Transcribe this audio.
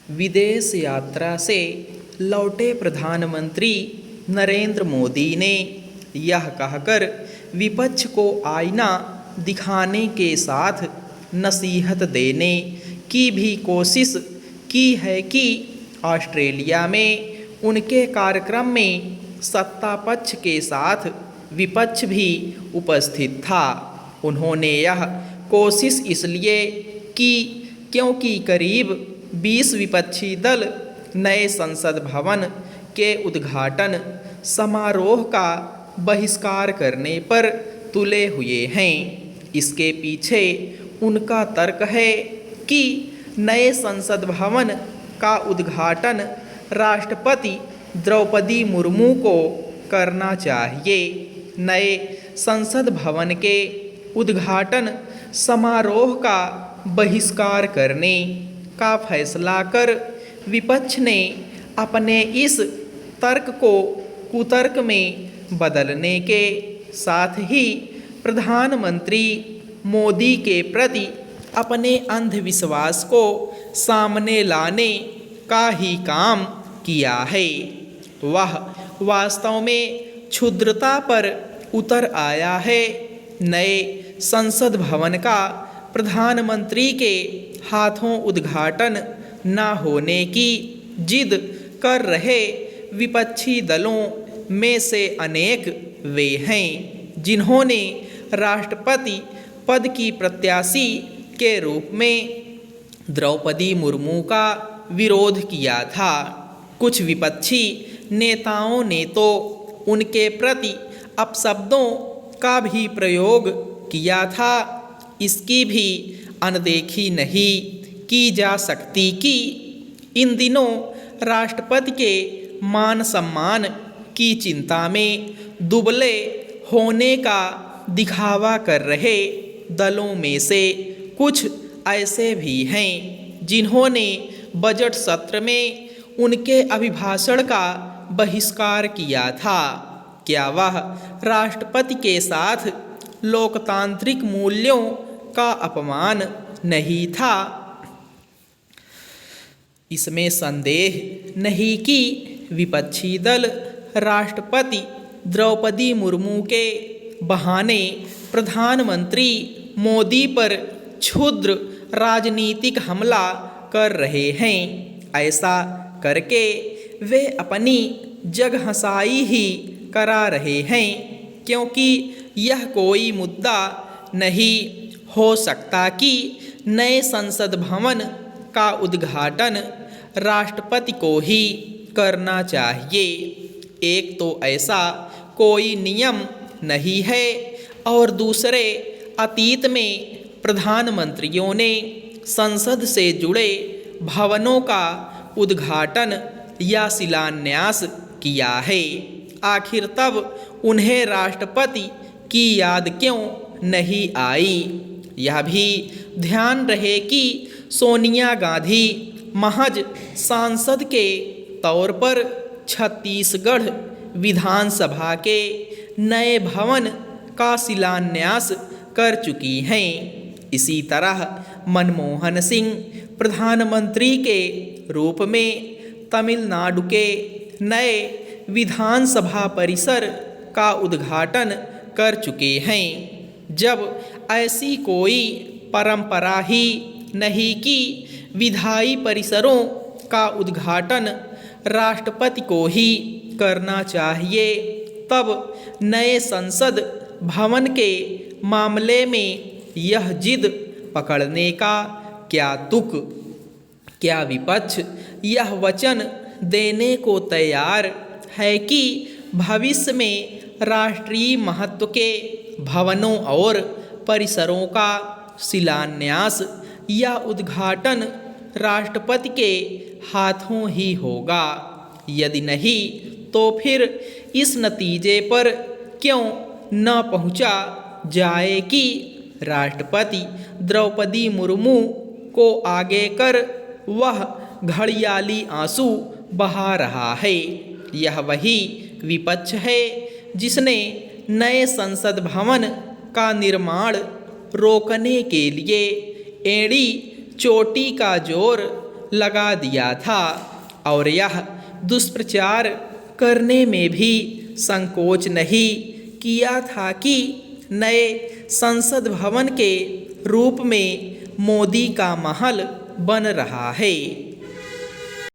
विदेश यात्रा से लौटे प्रधानमंत्री नरेंद्र मोदी ने यह कहकर विपक्ष को आईना दिखाने के साथ नसीहत देने की भी कोशिश की है कि ऑस्ट्रेलिया में उनके कार्यक्रम में सत्ता पक्ष के साथ विपक्ष भी उपस्थित था। उन्होंने यह कोशिश इसलिए की क्योंकि करीब 20 विपक्षी दल नए संसद भवन के उद्घाटन समारोह का बहिष्कार करने पर तुले हुए हैं। इसके पीछे उनका तर्क है कि नए संसद भवन का उद्घाटन राष्ट्रपति द्रौपदी मुर्मू को करना चाहिए। नए संसद भवन के उद्घाटन समारोह का बहिष्कार करने का फैसला कर विपक्ष ने अपने इस तर्क को कुतर्क में बदलने के साथ ही प्रधानमंत्री मोदी के प्रति अपने अंधविश्वास को सामने लाने का ही काम किया है। वह वास्तव में क्षुद्रता पर उतर आया है। नए संसद भवन का प्रधानमंत्री के हाथों उद्घाटन न होने की जिद कर रहे विपक्षी दलों में से अनेक वे हैं जिन्होंने राष्ट्रपति पद की प्रत्याशी के रूप में द्रौपदी मुर्मू का विरोध किया था। कुछ विपक्षी नेताओं ने तो उनके प्रति अपशब्दों का भी प्रयोग किया था। इसकी भी अनदेखी नहीं की जा सकती कि इन दिनों राष्ट्रपति के मान सम्मान की चिंता में दुबले होने का दिखावा कर रहे दलों में से कुछ ऐसे भी हैं जिन्होंने बजट सत्र में उनके अभिभाषण का बहिष्कार किया था। क्या वह राष्ट्रपति के साथ लोकतांत्रिक मूल्यों का अपमान नहीं था? इसमें संदेह नहीं कि विपक्षी दल राष्ट्रपति द्रौपदी मुर्मू के बहाने प्रधानमंत्री मोदी पर क्षुद्र राजनीतिक हमला कर रहे हैं। ऐसा करके वे अपनी जगहंसाई ही करा रहे हैं, क्योंकि यह कोई मुद्दा नहीं हो सकता कि नए संसद भवन का उद्घाटन राष्ट्रपति को ही करना चाहिए। एक तो ऐसा कोई नियम नहीं है और दूसरे अतीत में प्रधानमंत्रियों ने संसद से जुड़े भवनों का उद्घाटन या शिलान्यास किया है। आखिर तब उन्हें राष्ट्रपति की याद क्यों नहीं आई? यह भी ध्यान रहे कि सोनिया गांधी महज सांसद के तौर पर छत्तीसगढ़ विधानसभा के नए भवन का शिलान्यास कर चुकी हैं। इसी तरह मनमोहन सिंह प्रधानमंत्री के रूप में तमिलनाडु के नए विधानसभा परिसर का उद्घाटन कर चुके हैं। जब ऐसी कोई परंपरा ही नहीं कि विधायी परिसरों का उद्घाटन राष्ट्रपति को ही करना चाहिए, तब नए संसद भवन के मामले में यह जिद पकड़ने का क्या तुक? क्या विपक्ष यह वचन देने को तैयार है कि भविष्य में राष्ट्रीय महत्व के भवनों और परिसरों का शिलान्यास या उद्घाटन राष्ट्रपति के हाथों ही होगा? यदि नहीं तो फिर इस नतीजे पर क्यों न पहुंचा जाए कि राष्ट्रपति द्रौपदी मुर्मू को आगे कर वह घड़ियाली आंसू बहा रहा है। यह वही विपक्ष है जिसने नए संसद भवन का निर्माण रोकने के लिए एड़ी चोटी का जोर लगा दिया था और यह दुष्प्रचार करने में भी संकोच नहीं किया था कि नए संसद भवन के रूप में मोदी का महल बन रहा है।